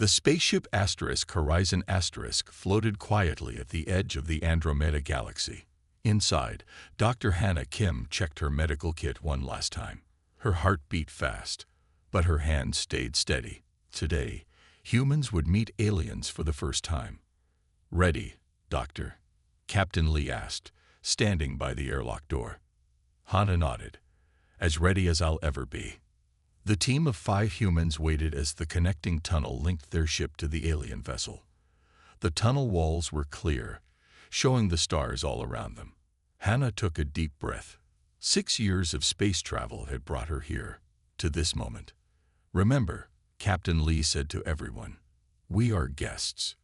The spaceship Horizon floated quietly at the edge of the Andromeda Galaxy. Inside, Dr. Hannah Kim checked her medical kit one last time. Her heart beat fast, but her hand stayed steady. Today, humans would meet aliens for the first time. "Ready, Doctor?" Captain Lee asked, standing by the airlock door. Hannah nodded. "As ready as I'll ever be." The team of 5 humans waited as the connecting tunnel linked their ship to the alien vessel. The tunnel walls were clear, showing the stars all around them. Hannah took a deep breath. 6 years of space travel had brought her here, to this moment. "Remember," Captain Lee said to everyone, "we are guests.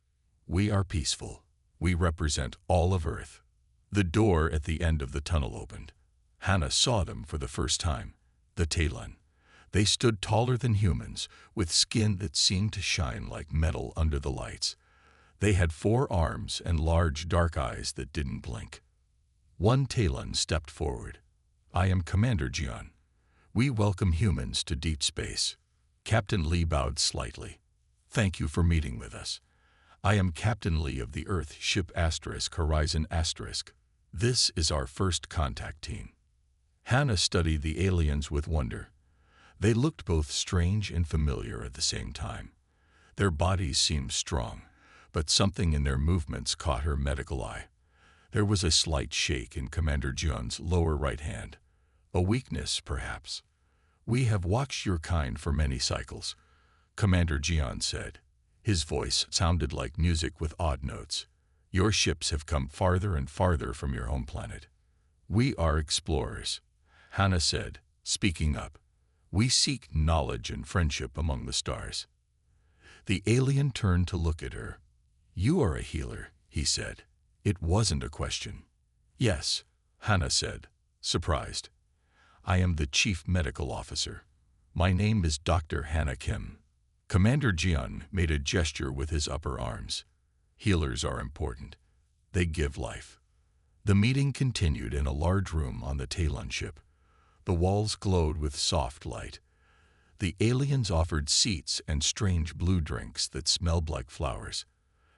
We are peaceful. We represent all of Earth." The door at the end of the tunnel opened. Hannah saw them for the first time, the Talon. They stood taller than humans, with skin that seemed to shine like metal under the lights. They had 4 arms and large dark eyes that didn't blink. One Talon stepped forward. "I am Commander Jian. We welcome humans to deep space." Captain Lee bowed slightly. "Thank you for meeting with us. I am Captain Lee of the Earth ship Horizon. This is our first contact team." Hannah studied the aliens with wonder. They looked both strange and familiar at the same time. Their bodies seemed strong, but something in their movements caught her medical eye. There was a slight shake in Commander Jian's lower right hand. A weakness, perhaps. "We have watched your kind for many cycles," Commander Jian said. His voice sounded like music with odd notes. "Your ships have come farther and farther from your home planet." "We are explorers," Hannah said, speaking up. "We seek knowledge and friendship among the stars." The alien turned to look at her. "You are a healer," he said. It wasn't a question. "Yes," Hannah said, surprised. "I am the Chief Medical Officer. My name is Dr. Hannah Kim." Commander Jian made a gesture with his upper arms. "Healers are important. They give life." The meeting continued in a large room on the Talon ship. The walls glowed with soft light. The aliens offered seats and strange blue drinks that smelled like flowers.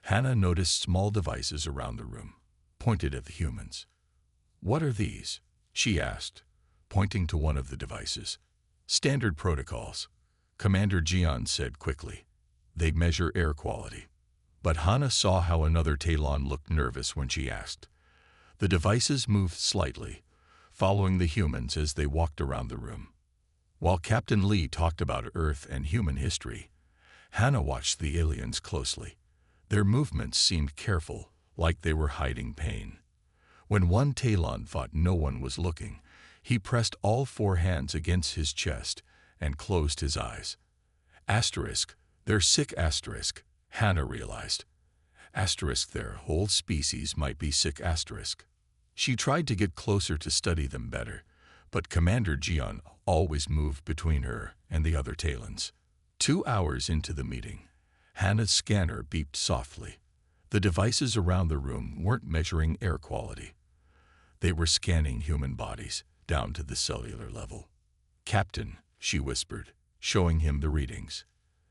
Hannah noticed small devices around the room, pointed at the humans. "What are these?" she asked, pointing to one of the devices. "Standard protocols," Commander Jian said quickly. "They measure air quality." But Hannah saw how another Talon looked nervous when she asked. The devices moved slightly, following the humans as they walked around the room. While Captain Lee talked about Earth and human history, Hannah watched the aliens closely. Their movements seemed careful, like they were hiding pain. When one Talon thought no one was looking, he pressed all 4 hands against his chest and closed his eyes. They're sick, Hannah realized. Their whole species might be sick, She tried to get closer to study them better, but Commander Jian always moved between her and the other Talons. 2 hours into the meeting, Hannah's scanner beeped softly. The devices around the room weren't measuring air quality. They were scanning human bodies, down to the cellular level. "Captain," she whispered, showing him the readings.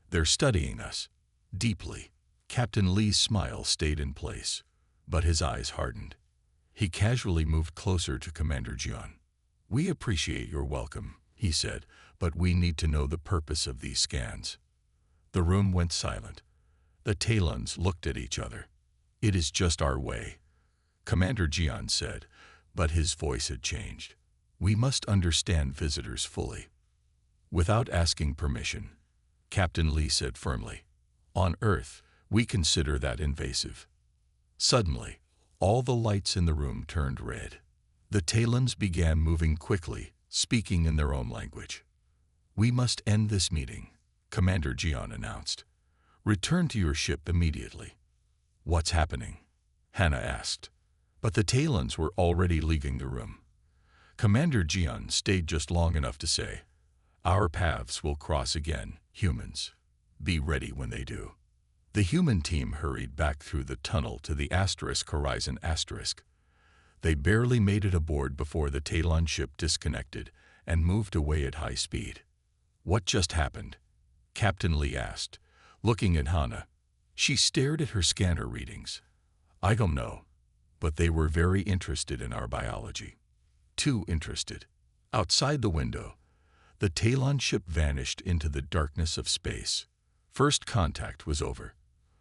"They're studying us. Deeply." Captain Lee's smile stayed in place, but his eyes hardened. He casually moved closer to Commander Jian. "We appreciate your welcome," he said, "but we need to know the purpose of these scans." The room went silent. The Talons looked at each other. "It is just our way," Commander Jian said, but his voice had changed. "We must understand visitors fully." "Without asking permission," Captain Lee said firmly. "On Earth, we consider that invasive." Suddenly, all the lights in the room turned red. The Talons began moving quickly, speaking in their own language. "We must end this meeting," Commander Jian announced. "Return to your ship immediately." "What's happening?" Hannah asked. But the Talons were already leaving the room. Commander Jian stayed just long enough to say, "Our paths will cross again, humans. Be ready when they do." The human team hurried back through the tunnel to the Horizon. They barely made it aboard before the Talon ship disconnected and moved away at high speed. "What just happened?" Captain Lee asked, Looking at Hannah, she stared at her scanner readings. I don't know, but they were very interested in our biology. Too interested. Outside the window, the Talon ship vanished into the darkness of space. First contact was over,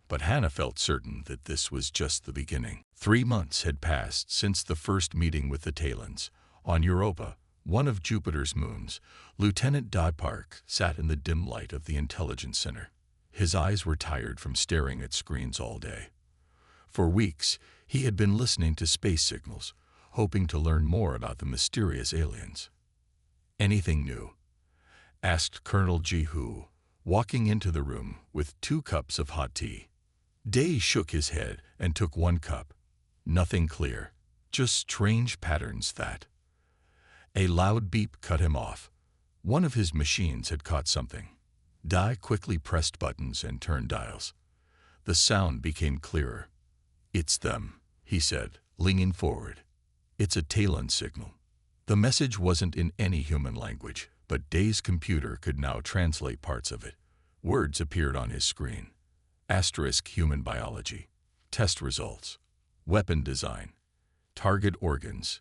but Hannah felt certain that this was just the beginning. 3 months had passed since the first meeting with the Talons. On Europa, one of Jupiter's moons, Lieutenant Park sat in the dim light of the Intelligence Center. His eyes were tired from staring at screens all day. For weeks, he had been listening to space signals, hoping to learn more about the mysterious aliens. Anything new? Asked Colonel Jihu, walking into the room with 2 cups of hot tea. Day shook his head and took 1 cup. Nothing clear, just strange patterns that. A loud beep cut him off. One of his machines had caught something. Dai quickly pressed buttons and turned dials. The sound became clearer. It's them, he said, leaning forward. It's a Talon signal. The message wasn't in any human language, but Day's computer could now translate parts of it. Words appeared on his screen. Asterisk human biology. Test results. Weapon design. Target organs.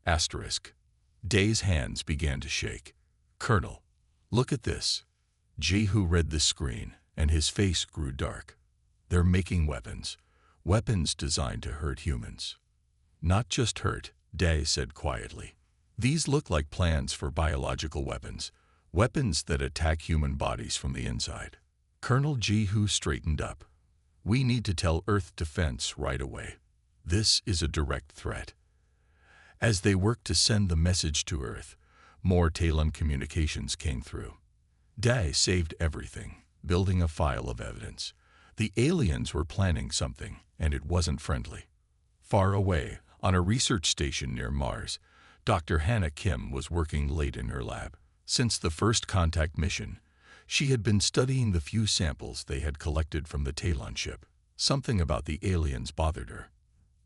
Asterisk. Day's hands began to shake. Colonel, look at this. Jehu read the screen, and his face grew dark. They're making weapons. Weapons designed to hurt humans. Not just hurt, Day said quietly. These look like plans for biological weapons. Weapons that attack human bodies from the inside. Colonel Jehu straightened up. We need to tell Earth Defense right away. This is a direct threat. As they worked to send the message to Earth, more Talon communications came through. Day saved everything, building a file of evidence. The aliens were planning something, and it wasn't friendly. Far away, on a research station near Mars, Dr. Hannah Kim was working late in her lab. Since the first contact mission, she had been studying the few samples they had collected from the Talon ship. Something about the aliens bothered her.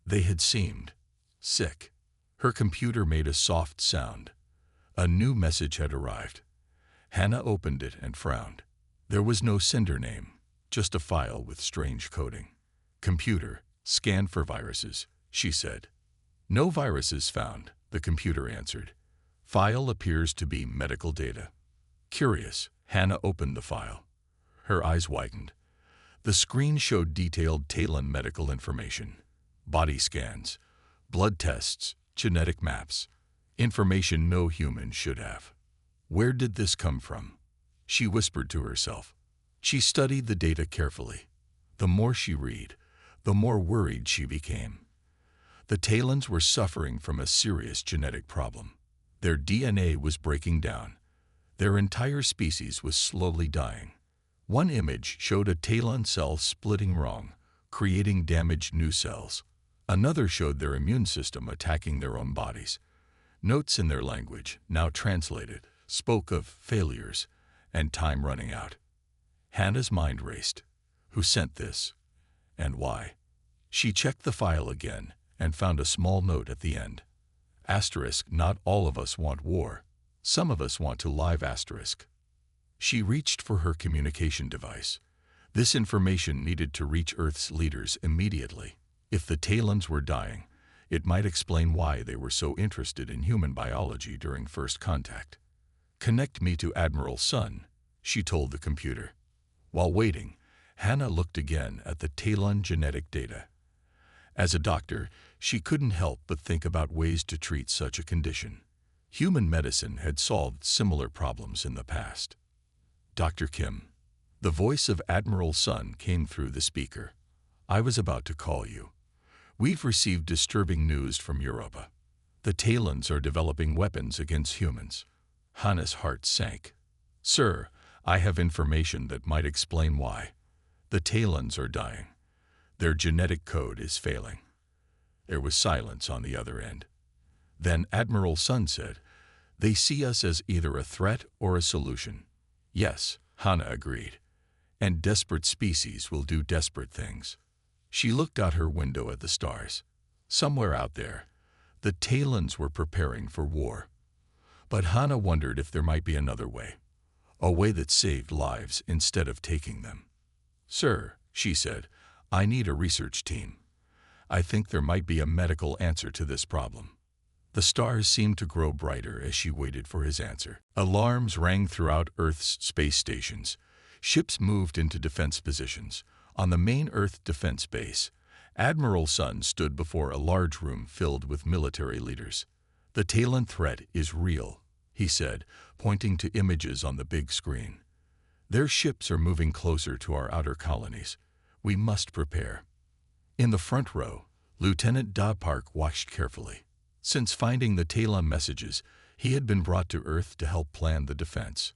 They had seemed sick. Her computer made a soft sound. A new message had arrived. Hannah opened it and frowned. There was no sender name, just a file with strange coding. Computer, scan for viruses, she said. No viruses found, the computer answered. File appears to be medical data. Curious, Hannah opened the file. Her eyes widened. The screen showed detailed Talon medical information. Body scans, blood tests, genetic maps. Information no human should have. Where did this come from? She whispered to herself. She studied the data carefully. The more she read, the more worried she became. The Talons were suffering from a serious genetic problem. Their DNA was breaking down. Their entire species was slowly dying. One image showed a Talon cell splitting wrong, creating damaged new cells. Another showed their immune system attacking their own bodies. Notes in their language, now translated, spoke of failures and time running out. Hannah's mind raced. Who sent this? And why? She checked the file again and found a small note at the end. Asterisk, not all of us want war. Some of us want to live asterisk. She reached for her communication device. This information needed to reach Earth's leaders immediately. If the Talons were dying, it might explain why they were so interested in human biology during first contact. Connect me to Admiral Sun, she told the computer. While waiting, Hannah looked again at the Talon genetic data. As a doctor, she couldn't help but think about ways to treat such a condition. Human medicine had solved similar problems in the past. Dr. Kim. The voice of Admiral Sun came through the speaker. I was about to call you. We've received disturbing news from Europa. The Talons are developing weapons against humans. Hannah's heart sank. Sir, I have information that might explain why. The Talons are dying. Their genetic code is failing. There was silence on the other end. Then Admiral Sun said, they see us as either a threat or a solution. Yes, Hannah agreed. And desperate species will do desperate things. She looked out her window at the stars. Somewhere out there, the Talons were preparing for war. But Hannah wondered if there might be another way. A way that saved lives instead of taking them. "Sir," she said, "I need a research team. I think there might be a medical answer to this problem." The stars seemed to grow brighter as she waited for his answer. Alarms rang throughout Earth's space stations. Ships moved into defense positions. On the main Earth defense base, Admiral Sun stood before a large room filled with military leaders. "The Talon threat is real," he said, pointing to images on the big screen. "Their ships are moving closer to our outer colonies. We must prepare." In the front row, Lieutenant Da Park watched carefully. Since finding the Talon messages, he had been brought to Earth to help plan the defense.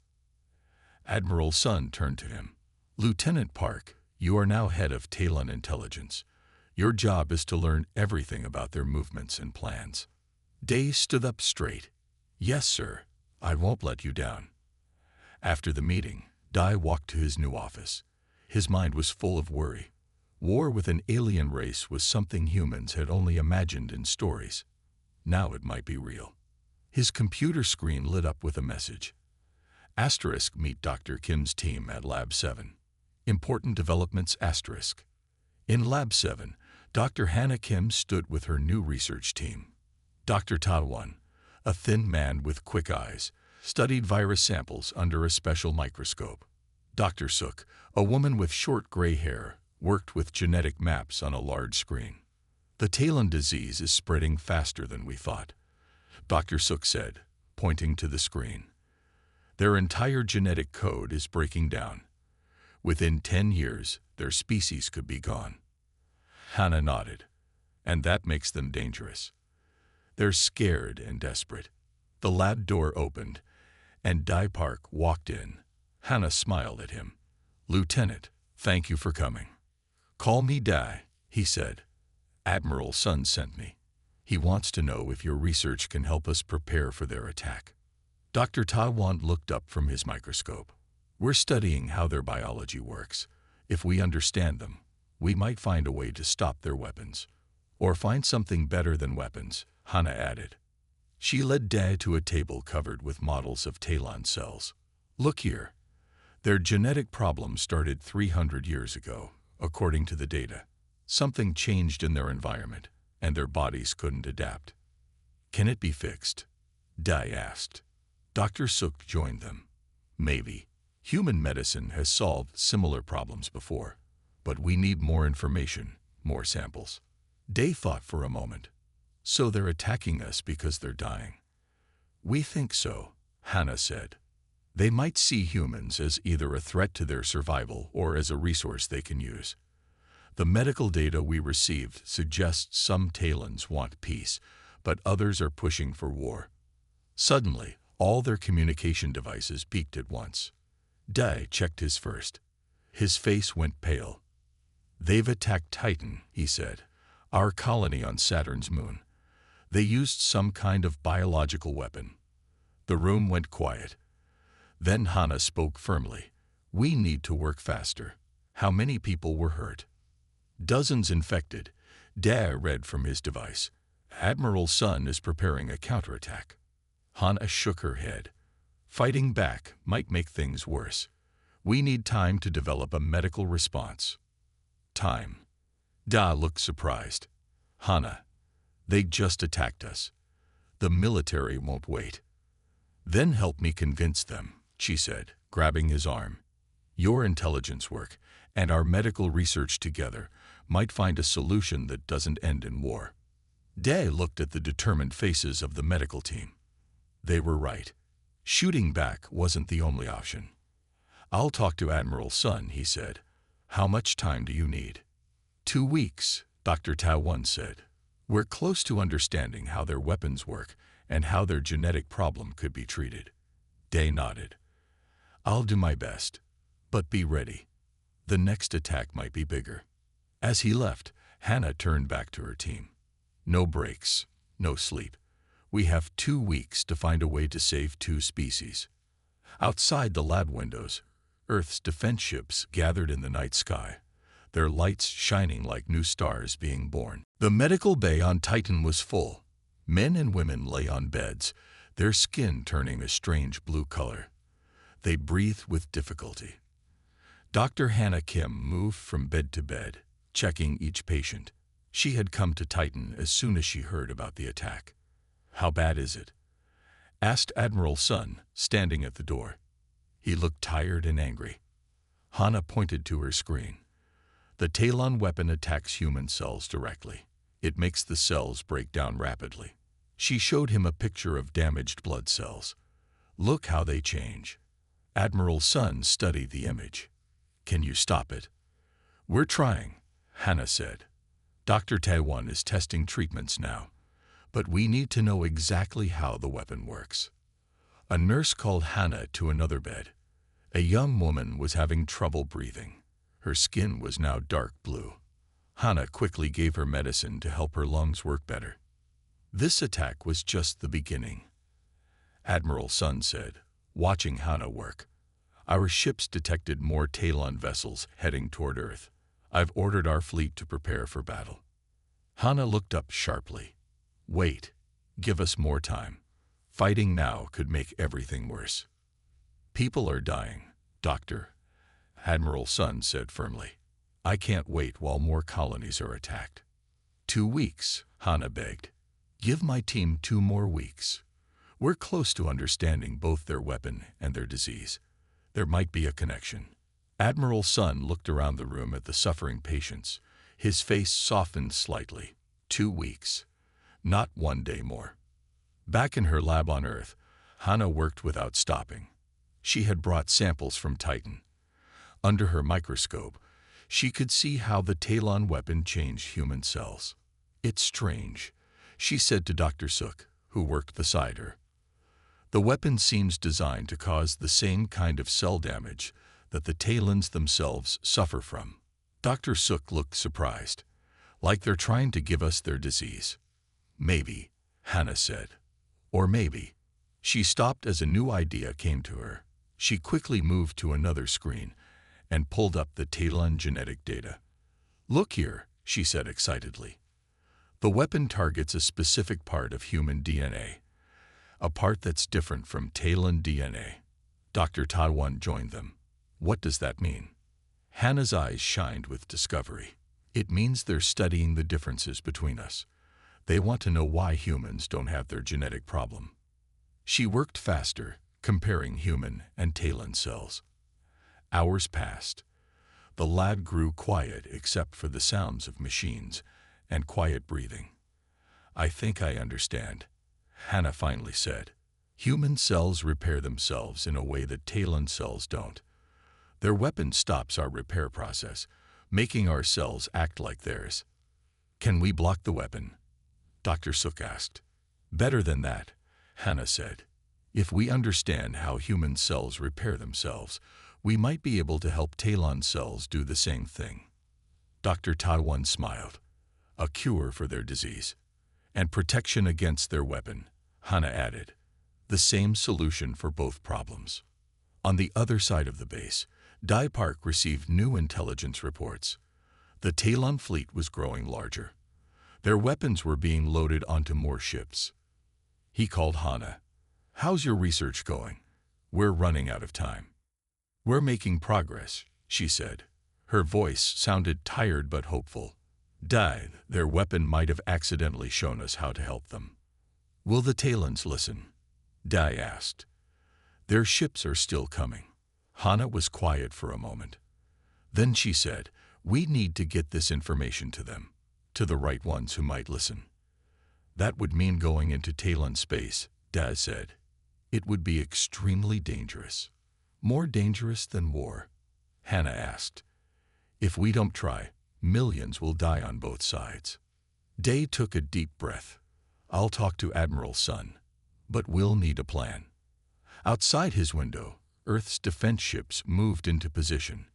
Admiral Sun turned to him. "Lieutenant Park, you are now head of Talon intelligence. Your job is to learn everything about their movements and plans." Day stood up straight. "Yes, sir. I won't let you down." After the meeting, Dai walked to his new office. His mind was full of worry. War with an alien race was something humans had only imagined in stories. Now it might be real. His computer screen lit up with a message. Asterisk, meet Dr. Kim's team at Lab 7. Important developments, asterisk. In Lab 7, Dr. Hannah Kim stood with her new research team. Dr. Tawan, a thin man with quick eyes, studied virus samples under a special microscope. Dr. Suk, a woman with short gray hair, worked with genetic maps on a large screen. "The Talon disease is spreading faster than we thought," Dr. Suk said, pointing to the screen. "Their entire genetic code is breaking down. Within 10 years, their species could be gone." Hannah nodded. "And that makes them dangerous. They're scared and desperate." The lab door opened, and Dai Park walked in. Hannah smiled at him. "Lieutenant, thank you for coming." "Call me Dai," he said. "Admiral Sun sent me. He wants to know if your research can help us prepare for their attack." Dr. Tawan looked up from his microscope. "We're studying how their biology works. If we understand them, we might find a way to stop their weapons. Or find something better than weapons," Hannah added. She led Dai to a table covered with models of Talon cells. "Look here. Their genetic problem started 300 years ago, according to the data. Something changed in their environment, and their bodies couldn't adapt." "Can it be fixed?" Dai asked. Dr. Suk joined them. "Maybe. Human medicine has solved similar problems before, but we need more information, more samples." Dai thought for a moment. "So they're attacking us because they're dying?" "We think so," Hannah said. "They might see humans as either a threat to their survival or as a resource they can use. The medical data we received suggests some Talons want peace, but others are pushing for war." Suddenly, all their communication devices peaked at once. Dai checked his first. His face went pale. "They've attacked Titan," he said, "our colony on Saturn's moon. They used some kind of biological weapon." The room went quiet. Then Hannah spoke firmly. "We need to work faster. How many people were hurt?" "Dozens infected," Dai read from his device. "Admiral Sun is preparing a counterattack." Hannah shook her head. "Fighting back might make things worse. We need time to develop a medical response." "Time?" Da looked surprised. "Hannah, they just attacked us. The military won't wait." "Then help me convince them," she said, grabbing his arm. "Your intelligence work and our medical research together might find a solution that doesn't end in war." Dai looked at the determined faces of the medical team. They were right. Shooting back wasn't the only option. "I'll talk to Admiral Sun," he said. "How much time do you need?" 2 weeks, Dr. Tawan said. "We're close to understanding how their weapons work and how their genetic problem could be treated." Dai nodded. "I'll do my best, but be ready. The next attack might be bigger." As he left, Hannah turned back to her team. "No breaks, no sleep. We have 2 weeks to find a way to save 2 species." Outside the lab windows, Earth's defense ships gathered in the night sky, their lights shining like new stars being born. The medical bay on Titan was full. Men and women lay on beds, their skin turning a strange blue color. They breathed with difficulty. Dr. Hannah Kim moved from bed to bed, checking each patient. She had come to Titan as soon as she heard about the attack. "How bad is it?" asked Admiral Sun, standing at the door. He looked tired and angry. Hannah pointed to her screen. "The Talon weapon attacks human cells directly. It makes the cells break down rapidly." She showed him a picture of damaged blood cells. "Look how they change." Admiral Sun studied the image. "Can you stop it?" "We're trying," Hannah said. "Dr. Taiwan is testing treatments now, but we need to know exactly how the weapon works." A nurse called Hannah to another bed. A young woman was having trouble breathing. Her skin was now dark blue. Hannah quickly gave her medicine to help her lungs work better. This attack was just the beginning, Admiral Sun said, watching Hannah work. "Our ships detected more Talon vessels heading toward Earth. I've ordered our fleet to prepare for battle." Hannah looked up sharply. "Wait, give us more time. Fighting now could make everything worse." "People are dying, Doctor," Admiral Sun said firmly. "I can't wait while more colonies are attacked." 2 weeks, Hannah begged. "Give my team 2 more weeks. We're close to understanding both their weapon and their disease. There might be a connection." Admiral Sun looked around the room at the suffering patients. His face softened slightly. 2 weeks. Not 1 day more. Back in her lab on Earth, Hannah worked without stopping. She had brought samples from Titan. Under her microscope, she could see how the Talon weapon changed human cells. "It's strange," she said to Dr. Suk, who worked beside her. "The weapon seems designed to cause the same kind of cell damage that the Talons themselves suffer from." Dr. Suk looked surprised, like they're trying to give us their disease. "Maybe," Hannah said. "Or maybe." She stopped as a new idea came to her. She quickly moved to another screen and pulled up the Talon genetic data. "Look here," she said excitedly. "The weapon targets a specific part of human DNA, a part that's different from Talon DNA." Dr. Taiwan joined them. "What does that mean?" Hannah's eyes shined with discovery. "It means they're studying the differences between us. They want to know why humans don't have their genetic problem." She worked faster, comparing human and Talon cells. Hours passed. The lab grew quiet except for the sounds of machines and quiet breathing. "I think I understand," Hannah finally said. "Human cells repair themselves in a way that Talon cells don't. Their weapon stops our repair process, making our cells act like theirs." "Can we block the weapon?" Dr. Suk asked. "Better than that," Hannah said. "If we understand how human cells repair themselves, we might be able to help Talon cells do the same thing." Dr. Taiwan smiled. "A cure for their disease. And protection against their weapon," Hannah added. "The same solution for both problems." On the other side of the base, Dai Park received new intelligence reports. The Talon fleet was growing larger. Their weapons were being loaded onto more ships. He called Hannah. "How's your research going? We're running out of time." "We're making progress," she said. Her voice sounded tired but hopeful. "Dai, their weapon might have accidentally shown us how to help them." "Will the Talons listen?" Dai asked. "Their ships are still coming." Hannah was quiet for a moment. Then she said, "We need to get this information to them, to the right ones who might listen." "That would mean going into Talon space," Dai said. "It would be extremely dangerous." "More dangerous than war?" Hannah asked. "If we don't try, millions will die on both sides." Day took a deep breath. "I'll talk to Admiral Sun, but we'll need a plan." Outside his window, Earth's defense ships moved into position.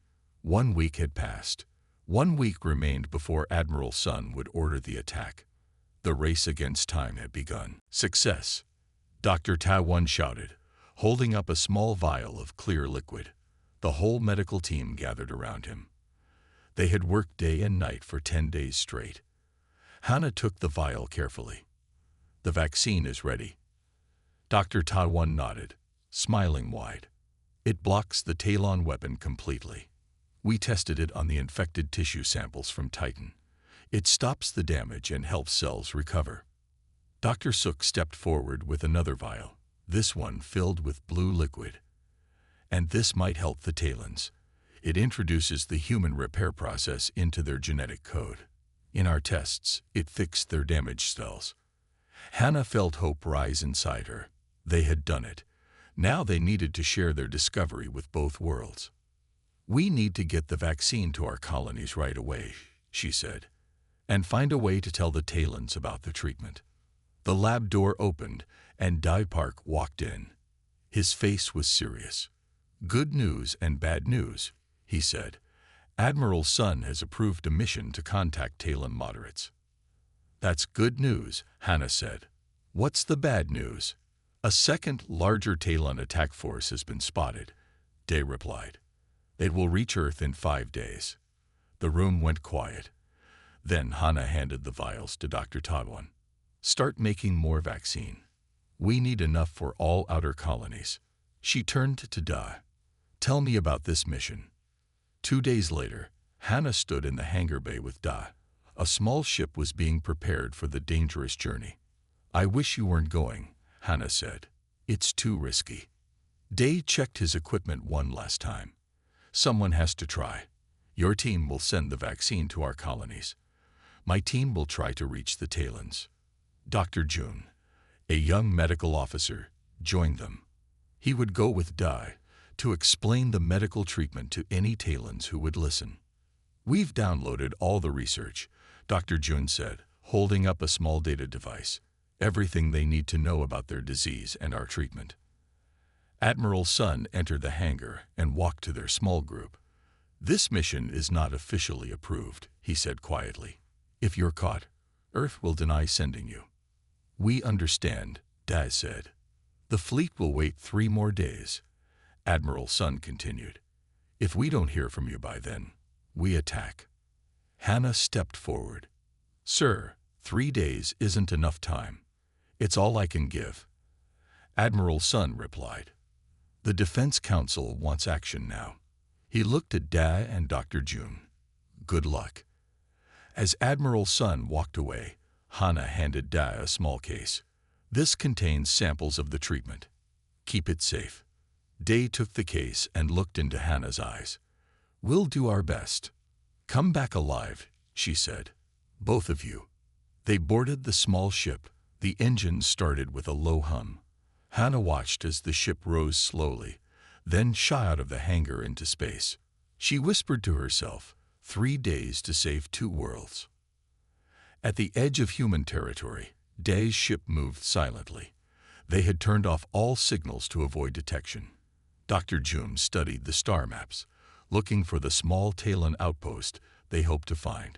1 week had passed. 1 week remained before Admiral Sun would order the attack. The race against time had begun. "Success!" Dr. Taiwan shouted, holding up a small vial of clear liquid. The whole medical team gathered around him. They had worked day and night for 10 days straight. Hannah took the vial carefully. "The vaccine is ready." Dr. Taiwan nodded, smiling wide. "It blocks the Talon weapon completely." We tested it on the infected tissue samples from Titan. It stops the damage and helps cells recover. Dr. Suk stepped forward with another vial, this one filled with blue liquid. And this might help the Talons. It introduces the human repair process into their genetic code. In our tests, it fixed their damaged cells. Hannah felt hope rise inside her. They had done it. Now they needed to share their discovery with both worlds. We need to get the vaccine to our colonies right away, she said, and find a way to tell the Talons about the treatment. The lab door opened, and Dai Park walked in. His face was serious. Good news and bad news, he said. Admiral Sun has approved a mission to contact Talon moderates. That's good news, Hannah said. What's the bad news? A second, larger Talon attack force has been spotted, Day replied. It will reach Earth in 5 days. The room went quiet. Then Hannah handed the vials to Dr. Todwan. Start making more vaccine. We need enough for all outer colonies. She turned to Da. Tell me about this mission. 2 days later, Hannah stood in the hangar bay with Da. A small ship was being prepared for the dangerous journey. I wish you weren't going, Hannah said. It's too risky. Day checked his equipment one last time. Someone has to try. Your team will send the vaccine to our colonies. My team will try to reach the Talons. Dr. Jun, a young medical officer, joined them. He would go with Dai to explain the medical treatment to any Talons who would listen. We've downloaded all the research, Dr. Jun said, holding up a small data device. Everything they need to know about their disease and our treatment. Admiral Sun entered the hangar and walked to their small group. This mission is not officially approved, he said quietly. If you're caught, Earth will deny sending you. We understand, Daz said. The fleet will wait 3 more days. Admiral Sun continued. If we don't hear from you by then, we attack. Hannah stepped forward. Sir, 3 days isn't enough time. It's all I can give. Admiral Sun replied. The Defense Council wants action now. He looked at Da and Dr. Jun. Good luck. As Admiral Sun walked away, Hannah handed Da a small case. This contains samples of the treatment. Keep it safe. Day took the case and looked into Hannah's eyes. We'll do our best. Come back alive, she said. Both of you. They boarded the small ship. The engine started with a low hum. Hannah watched as the ship rose slowly, then shot out of the hangar into space. She whispered to herself, 3 days to save 2 worlds. At the edge of human territory, Day's ship moved silently. They had turned off all signals to avoid detection. Dr. Jun studied the star maps, looking for the small Talon outpost they hoped to find.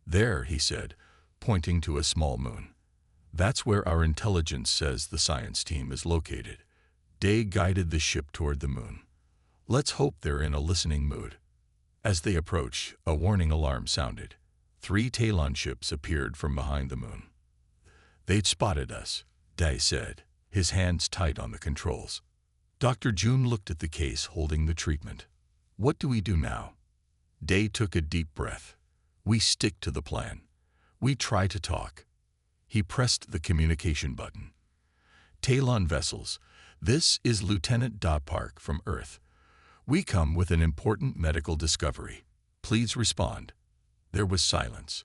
There, he said, pointing to a small moon. That's where our intelligence says the science team is located. Day guided the ship toward the moon. Let's hope they're in a listening mood. As they approached, a warning alarm sounded. 3 Talon ships appeared from behind the moon. They'd spotted us, Day said, his hands tight on the controls. Dr. Jun looked at the case holding the treatment. What do we do now? Day took a deep breath. We stick to the plan. We try to talk. He pressed the communication button. Talon vessels, this is Lieutenant Da Park from Earth. We come with an important medical discovery. Please respond. There was silence.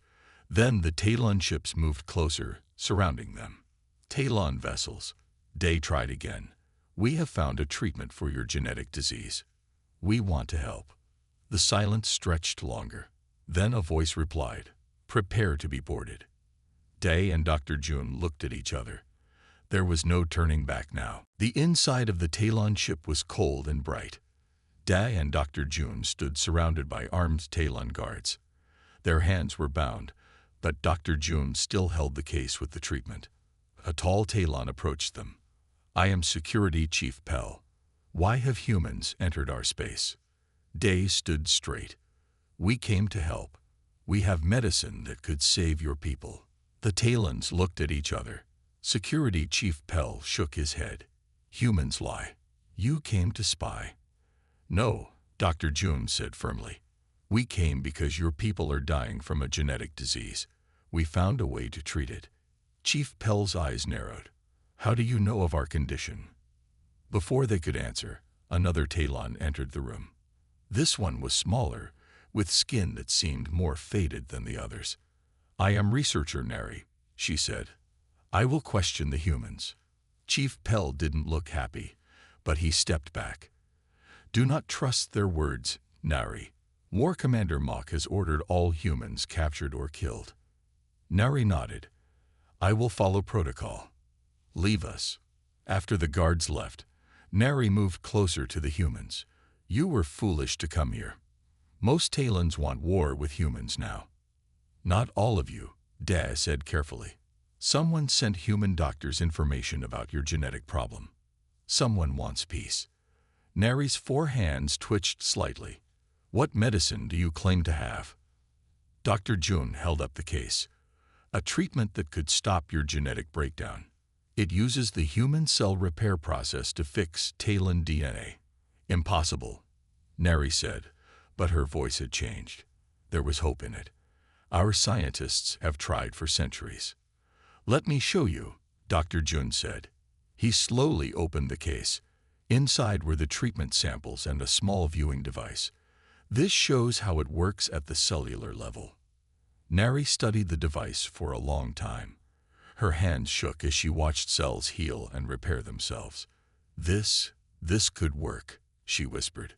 Then the Talon ships moved closer, surrounding them. Talon vessels. Day tried again. We have found a treatment for your genetic disease. We want to help. The silence stretched longer. Then a voice replied, Prepare to be boarded. Day and Dr. Jun looked at each other. There was no turning back now. The inside of the Talon ship was cold and bright. Day and Dr. Jun stood surrounded by armed Talon guards. Their hands were bound, but Dr. Jun still held the case with the treatment. A tall Talon approached them. I am Security Chief Pell. Why have humans entered our space? Day stood straight. We came to help. We have medicine that could save your people. The Talons looked at each other. Security Chief Pell shook his head. Humans lie. You came to spy. No, Dr. June said firmly. We came because your people are dying from a genetic disease. We found a way to treat it. Chief Pell's eyes narrowed. How do you know of our condition? Before they could answer, another Talon entered the room. This one was smaller, with skin that seemed more faded than the others. I am researcher Neri, she said. I will question the humans. Chief Pell didn't look happy, but he stepped back. Do not trust their words, Nari. War Commander Mach has ordered all humans captured or killed. Nari nodded. I will follow protocol. Leave us. After the guards left, Nari moved closer to the humans. You were foolish to come here. Most Talons want war with humans now. Not all of you, Da said carefully. Someone sent human doctors information about your genetic problem. Someone wants peace. Nari's 4 hands twitched slightly. What medicine do you claim to have? Dr. June held up the case. A treatment that could stop your genetic breakdown. It uses the human cell repair process to fix Talon DNA. Impossible, Nari said, but her voice had changed. There was hope in it. Our scientists have tried for centuries. Let me show you, Dr. Jun said. He slowly opened the case. Inside were the treatment samples and a small viewing device. This shows how it works at the cellular level. Nari studied the device for a long time. Her hands shook as she watched cells heal and repair themselves. This could work, she whispered.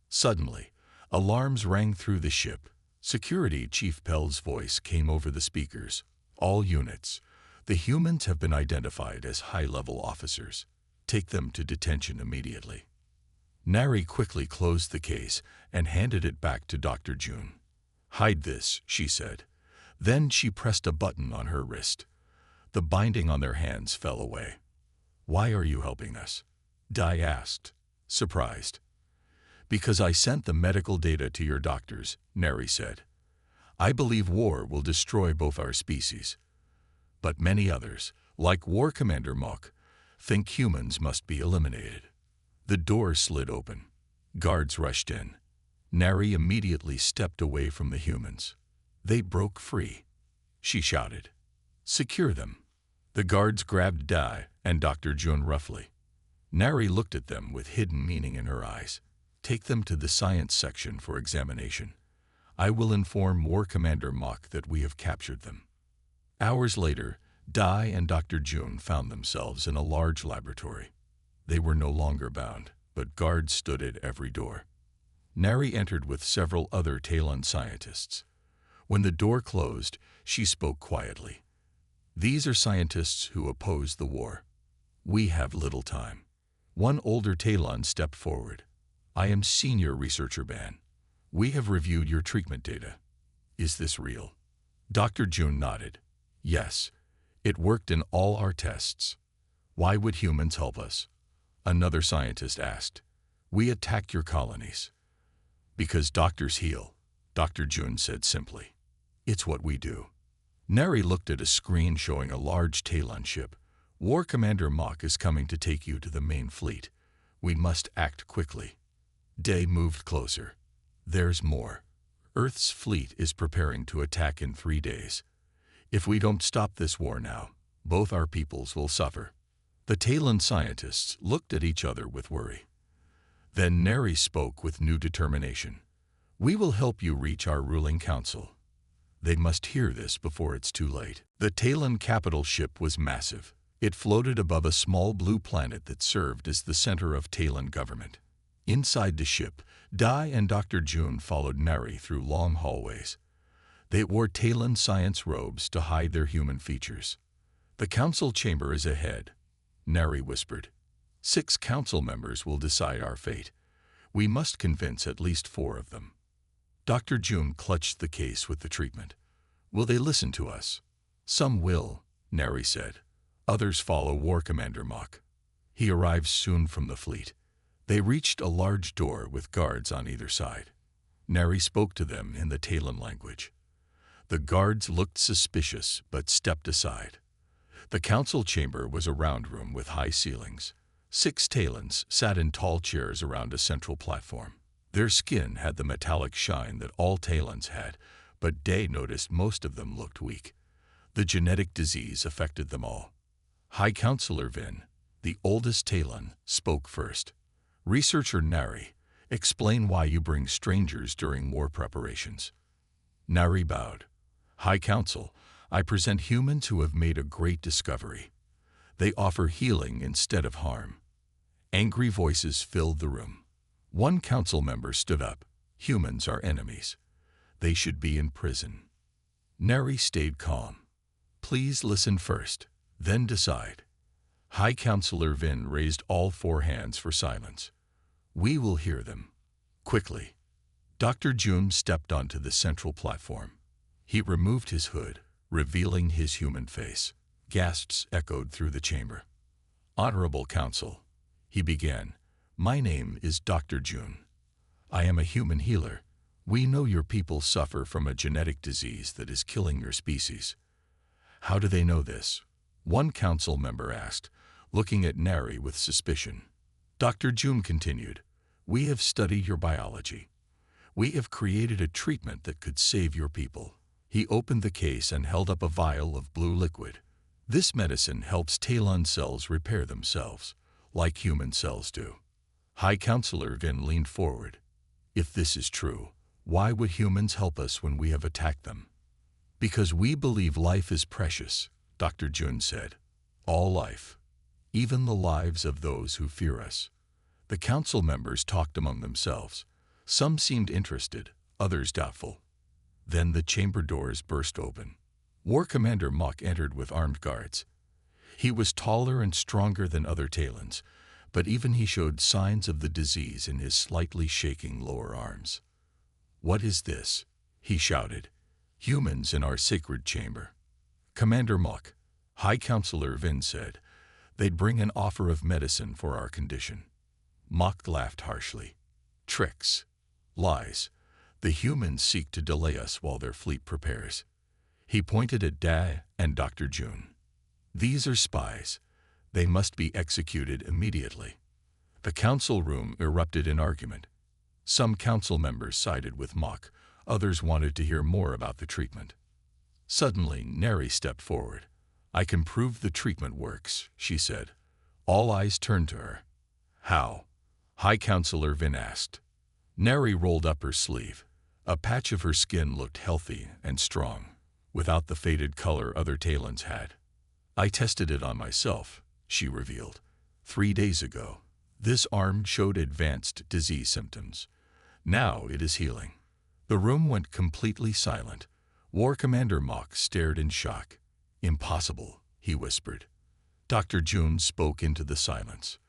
Suddenly, alarms rang through the ship. Security Chief Pell's voice came over the speakers. All units. The humans have been identified as high-level officers. Take them to detention immediately. Nari quickly closed the case and handed it back to Dr. June. Hide this, she said. Then she pressed a button on her wrist. The binding on their hands fell away. Why are you helping us? Dai asked, surprised. Because I sent the medical data to your doctors, Nari said. I believe war will destroy both our species. But many others, like War Commander Mach, think humans must be eliminated. The door slid open. Guards rushed in. Nari immediately stepped away from the humans. They broke free. She shouted. Secure them. The guards grabbed Dai and Dr. Jun roughly. Nari looked at them with hidden meaning in her eyes. Take them to the science section for examination. I will inform War Commander Mach that we have captured them. Hours later, Dai and Dr. Jun found themselves in a large laboratory. They were no longer bound, but guards stood at every door. Nari entered with several other Talon scientists. When the door closed, she spoke quietly. These are scientists who oppose the war. We have little time. One older Talon stepped forward. I am Senior Researcher Ban. We have reviewed your treatment data. Is this real? Dr. June nodded. Yes, it worked in all our tests. Why would humans help us? Another scientist asked. We attack your colonies. Because doctors heal, Dr. June said simply. It's what we do. Nari looked at a screen showing a large Talon ship. War Commander Mach is coming to take you to the main fleet. We must act quickly. Day moved closer. There's more. Earth's fleet is preparing to attack in 3 days. If we don't stop this war now, both our peoples will suffer. The Talon scientists looked at each other with worry. Then Neri spoke with new determination. We will help you reach our ruling council. They must hear this before it's too late. The Talon capital ship was massive. It floated above a small blue planet that served as the center of Talon government. Inside the ship, Dai and Dr. June followed Nari through long hallways. They wore Talon science robes to hide their human features. The council chamber is ahead, Nari whispered. 6 council members will decide our fate. We must convince at least 4 of them. Dr. June clutched the case with the treatment. Will they listen to us? Some will, Nari said. Others follow War Commander Mach. He arrives soon from the fleet. They reached a large door with guards on either side. Nari spoke to them in the Talon language. The guards looked suspicious but stepped aside. The council chamber was a round room with high ceilings. 6 Talons sat in tall chairs around a central platform. Their skin had the metallic shine that all Talons had, but Day noticed most of them looked weak. The genetic disease affected them all. High Counselor Vin, the oldest Talon, spoke first. Researcher Nari, explain why you bring strangers during war preparations. Nari bowed. High Council, I present humans who have made a great discovery. They offer healing instead of harm. Angry voices filled the room. One council member stood up. Humans are enemies. They should be in prison. Neri stayed calm. Please listen first, then decide. High Counselor Vin raised all 4 hands for silence. We will hear them. Quickly. Dr. June stepped onto the central platform. He removed his hood, revealing his human face. Gasps echoed through the chamber. Honorable Council, he began. My name is Dr. June. I am a human healer. We know your people suffer from a genetic disease that is killing your species. How do they know this? One council member asked, looking at Nari with suspicion. Dr. June continued, we have studied your biology. We have created a treatment that could save your people. He opened the case and held up a vial of blue liquid. This medicine helps Talon cells repair themselves, like human cells do. High Counselor Vin leaned forward. If this is true, why would humans help us when we have attacked them? Because we believe life is precious, Dr. Jun said. All life, even the lives of those who fear us. The council members talked among themselves. Some seemed interested, others doubtful. Then the chamber doors burst open. War Commander Mok entered with armed guards. He was taller and stronger than other Talons, but even he showed signs of the disease in his slightly shaking lower arms. What is this? He shouted. Humans in our sacred chamber. Commander Mok, High Counselor Vin said, they'd bring an offer of medicine for our condition. Mok laughed harshly. Tricks. Lies. The humans seek to delay us while their fleet prepares. He pointed at Da and Dr. June. These are spies. They must be executed immediately. The council room erupted in argument. Some council members sided with Mok, others wanted to hear more about the treatment. Suddenly, Neri stepped forward. I can prove the treatment works, she said. All eyes turned to her. How? High Counselor Vin asked. Neri rolled up her sleeve. A patch of her skin looked healthy and strong, without the faded color other Talons had. I tested it on myself, she revealed. 3 days ago, this arm showed advanced disease symptoms. Now it is healing. The room went completely silent. War Commander Mok stared in shock. Impossible, he whispered. Dr. June spoke into the silence.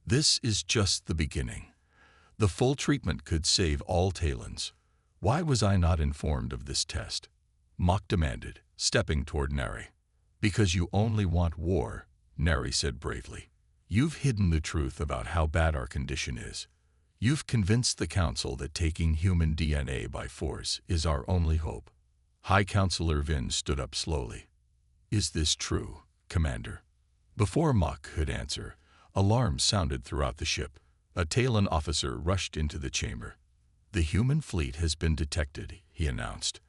This is just the beginning. The full treatment could save all Talons. Why was I not informed of this test? Mok demanded, stepping toward Neri. Because you only want war, Neri said bravely. You've hidden the truth about how bad our condition is. You've convinced the Council that taking human DNA by force is our only hope. High Counselor Vin stood up slowly. Is this true, Commander? Before Mok could answer, alarms sounded throughout the ship. A Talon officer rushed into the chamber. The human fleet has been detected, he announced.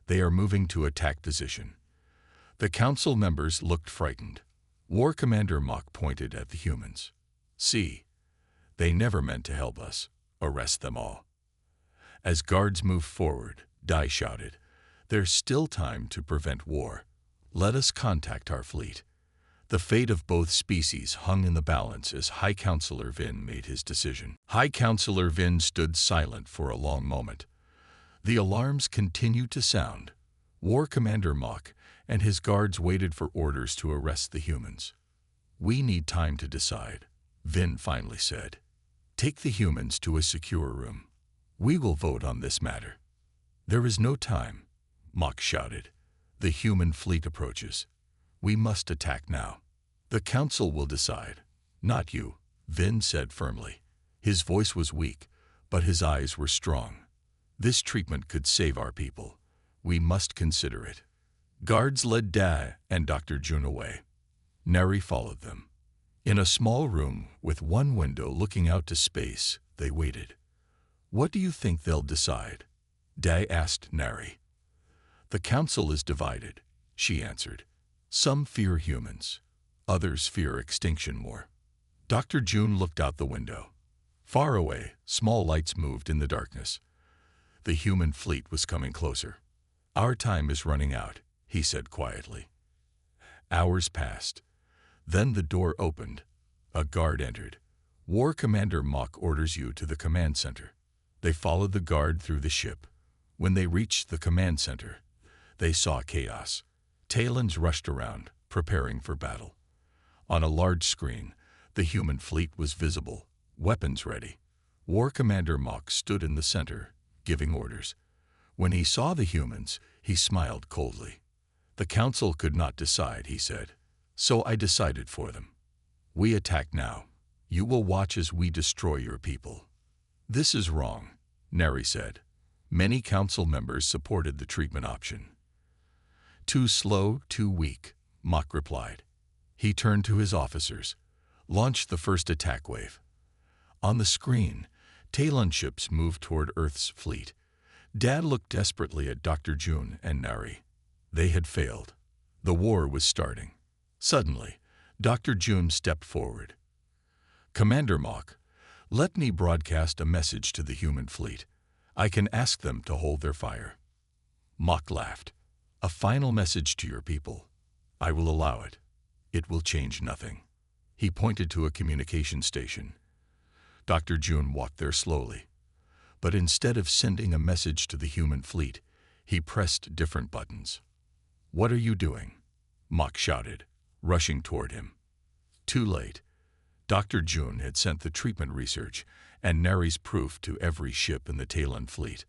They are moving to attack position. The council members looked frightened. War Commander Mok pointed at the humans. See, they never meant to help us. Arrest them all. As guards moved forward, Dai shouted, there's still time to prevent war. Let us contact our fleet. The fate of both species hung in the balance as High Counselor Vin made his decision. High Counselor Vin stood silent for a long moment. The alarms continued to sound. War Commander Mok and his guards waited for orders to arrest the humans. We need time to decide, Vin finally said. Take the humans to a secure room. We will vote on this matter. There is no time, Mok shouted. The human fleet approaches. We must attack now. The council will decide, not you, Vin said firmly. His voice was weak, but his eyes were strong. This treatment could save our people. We must consider it. Guards led Da and Dr. Jun away. Neri followed them. In a small room with one window looking out to space, they waited. What do you think they'll decide? Day asked Neri. The council is divided, she answered. Some fear humans. Others fear extinction more. Dr. June looked out the window. Far away, small lights moved in the darkness. The human fleet was coming closer. Our time is running out, he said quietly. Hours passed. Then the door opened. A guard entered. War Commander Mock orders you to the command center. They followed the guard through the ship. When they reached the command center, they saw chaos. Talons rushed around, preparing for battle. On a large screen, the human fleet was visible, weapons ready. War Commander Mock stood in the center, giving orders. When he saw the humans, he smiled coldly. The council could not decide, he said. So I decided for them. We attack now. You will watch as we destroy your people. This is wrong, Neri said. Many council members supported the treatment option. Too slow, too weak, Mock replied. He turned to his officers. Launch the first attack wave. On the screen, Talon ships moved toward Earth's fleet. Dad looked desperately at Dr. June and Neri. They had failed. The war was starting. Suddenly, Dr. June stepped forward. Commander Mock, let me broadcast a message to the human fleet. I can ask them to hold their fire. Mock laughed. A final message to your people. I will allow it. It will change nothing. He pointed to a communication station. Dr. June walked there slowly. But instead of sending a message to the human fleet, he pressed different buttons. What are you doing? Mock shouted, rushing toward him. Too late. Dr. June had sent the treatment research and Neri's proof to every ship in the Talon fleet.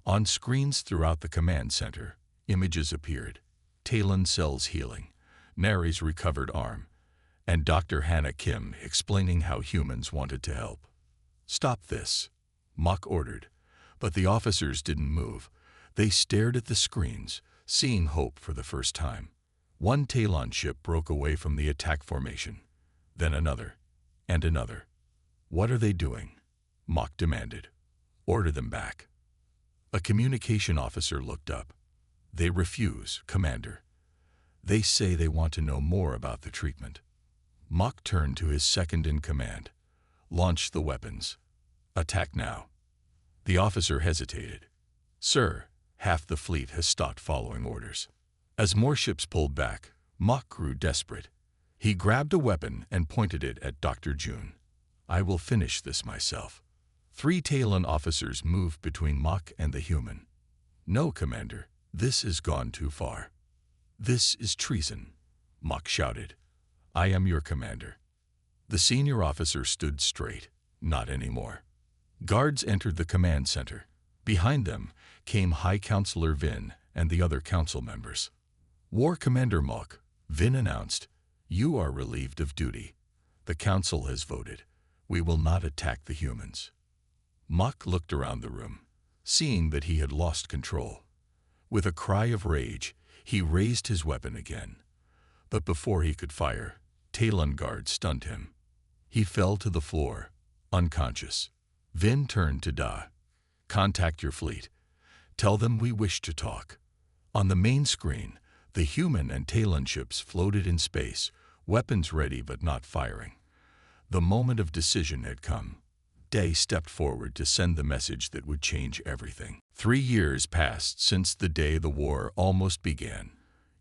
On screens throughout the command center, images appeared. Talon cells healing, Neri's recovered arm, and Dr. Hannah Kim explaining how humans wanted to help. Stop this, Mock ordered, but the officers didn't move. They stared at the screens, seeing hope for the first time. One Talon ship broke away from the attack formation, then another, and another. What are they doing? Mock demanded. Order them back. A communication officer looked up. They refuse, Commander. They say they want to know more about the treatment. Mock turned to his second in command. Launch the weapons. Attack now. The officer hesitated. Sir, half the fleet has stopped following orders. As more ships pulled back, Mock grew desperate. He grabbed a weapon and pointed it at Dr. June. I will finish this myself. 3 Talon officers moved between Mock and the human. No, Commander, this has gone too far. This is treason, Mock shouted. I am your commander. The senior officer stood straight. Not anymore. Guards entered the command center. Behind them came High Counselor Vin and the other council members. War Commander Mock, Vin announced, you are relieved of duty. The council has voted. We will not attack the humans. Mock looked around the room, seeing that he had lost control. With a cry of rage, he raised his weapon again. But before he could fire, Talon guards stunned him. He fell to the floor, unconscious. Vin turned to Da. Contact your fleet. Tell them we wish to talk. On the main screen, the human and Talon ships floated in space, weapons ready but not firing. The moment of decision had come. Day stepped forward to send the message that would change everything. 3 years passed since the day the war almost began.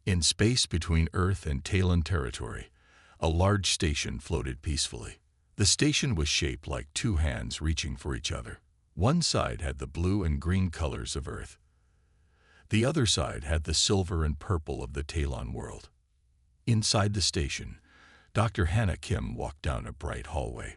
In space between Earth and Talon territory, a large station floated peacefully. The station was shaped like 2 hands reaching for each other. One side had the blue and green colors of Earth. The other side had the silver and purple of the Talon world. Inside the station, Dr. Hannah Kim walked down a bright hallway.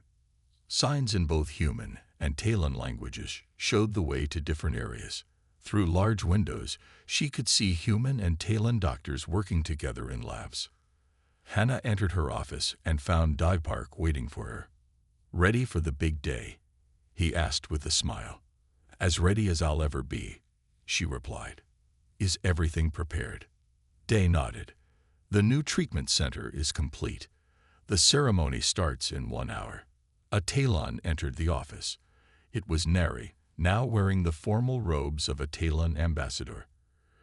Signs in both human and Talon languages showed the way to different areas. Through large windows, she could see human and Talon doctors working together in labs. Hannah entered her office and found Park waiting for her. Ready for the big day? He asked with a smile. As ready as I'll ever be, she replied. Is everything prepared? Day nodded. The new treatment center is complete. The ceremony starts in 1 hour. A Talon entered the office. It was Neri, now wearing the formal robes of a Talon ambassador.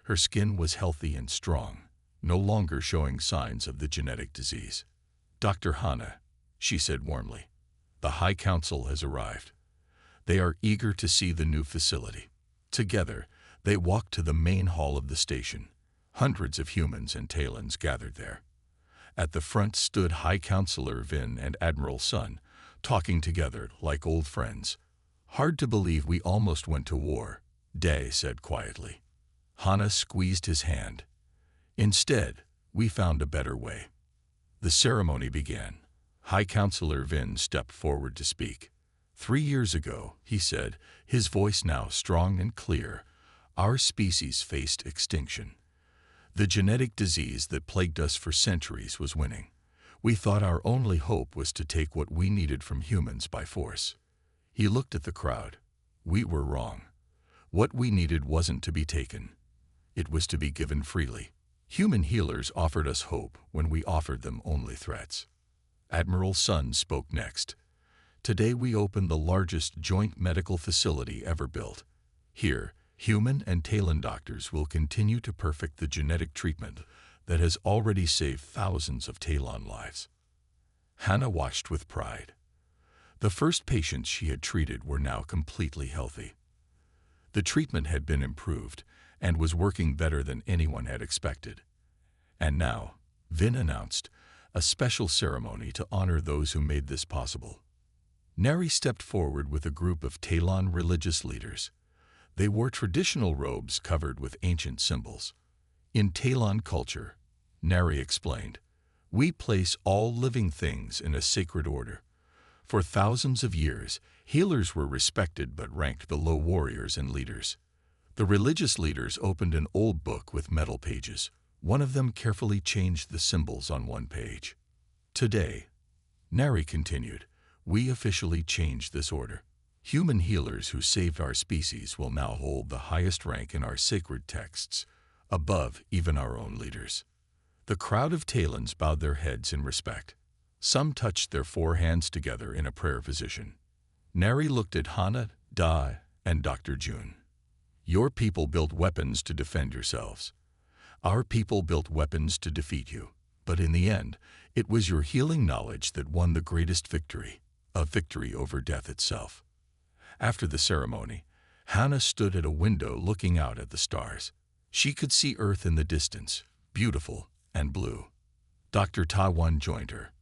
Her skin was healthy and strong, no longer showing signs of the genetic disease. "Dr. Hana," she said warmly, "the High Council has arrived. They are eager to see the new facility." Together, they walked to the main hall of the station. Hundreds of humans and Talons gathered there. At the front stood High Counselor Vin and Admiral Sun, talking together like old friends. "Hard to believe we almost went to war," Day said quietly. Hana squeezed his hand. "Instead, we found a better way." The ceremony began. High Counselor Vin stepped forward to speak. 3 years ago," he said, his voice now strong and clear, "our species faced extinction. The genetic disease that plagued us for centuries was winning. We thought our only hope was to take what we needed from humans by force." He looked at the crowd. "We were wrong. What we needed wasn't to be taken. It was to be given freely. Human healers offered us hope when we offered them only threats." Admiral Sun spoke next. "Today we opened the largest joint medical facility ever built. Here, human and Talon doctors will continue to perfect the genetic treatment that has already saved thousands of Talon lives." Hana watched with pride. The first patients she had treated were now completely healthy. The treatment had been improved and was working better than anyone had expected. And now, Vin announced, a special ceremony to honor those who made this possible. Neri stepped forward with a group of Talon religious leaders. They wore traditional robes covered with ancient symbols. "In Talon culture," Neri explained, "we place all living things in a sacred order. For thousands of years, healers were respected but ranked below warriors and leaders. The religious leaders opened an old book with metal pages. One of them carefully changed the symbols on one page. Today," Neri continued, "we officially changed this order. Human healers who saved our species will now hold the highest rank in our sacred texts, above even our own leaders." The crowd of Talons bowed their heads in respect. Some touched their 4 hands together in a prayer position. Neri looked at Hana, Da, and Dr. June. "Your people built weapons to defend yourselves. Our people built weapons to defeat you. But in the end, it was your healing knowledge that won the greatest victory, a victory over death itself." After the ceremony, Hana stood at a window looking out at the stars. She could see Earth in the distance, beautiful and blue. Dr. Taiwan joined her.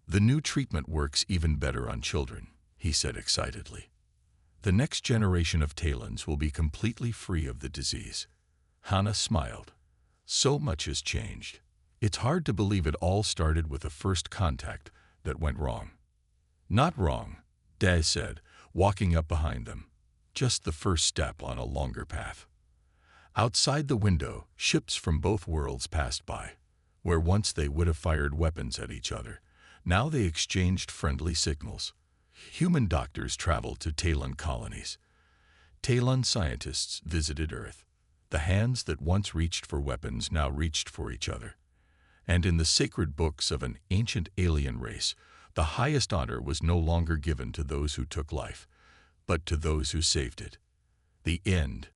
"The new treatment works even better on children," he said excitedly. "The next generation of Talons will be completely free of the disease." Hana smiled. "So much has changed. It's hard to believe it all started with a first contact that went wrong." "Not wrong," Day said, walking up behind them. "Just the first step on a longer path." Outside the window, ships from both worlds passed by. Where once they would have fired weapons at each other, now they exchanged friendly signals. Human doctors traveled to Talon colonies. Talon scientists visited Earth. The hands that once reached for weapons now reached for each other. And in the sacred books of an ancient alien race, the highest honor was no longer given to those who took life, but to those who saved it. The end.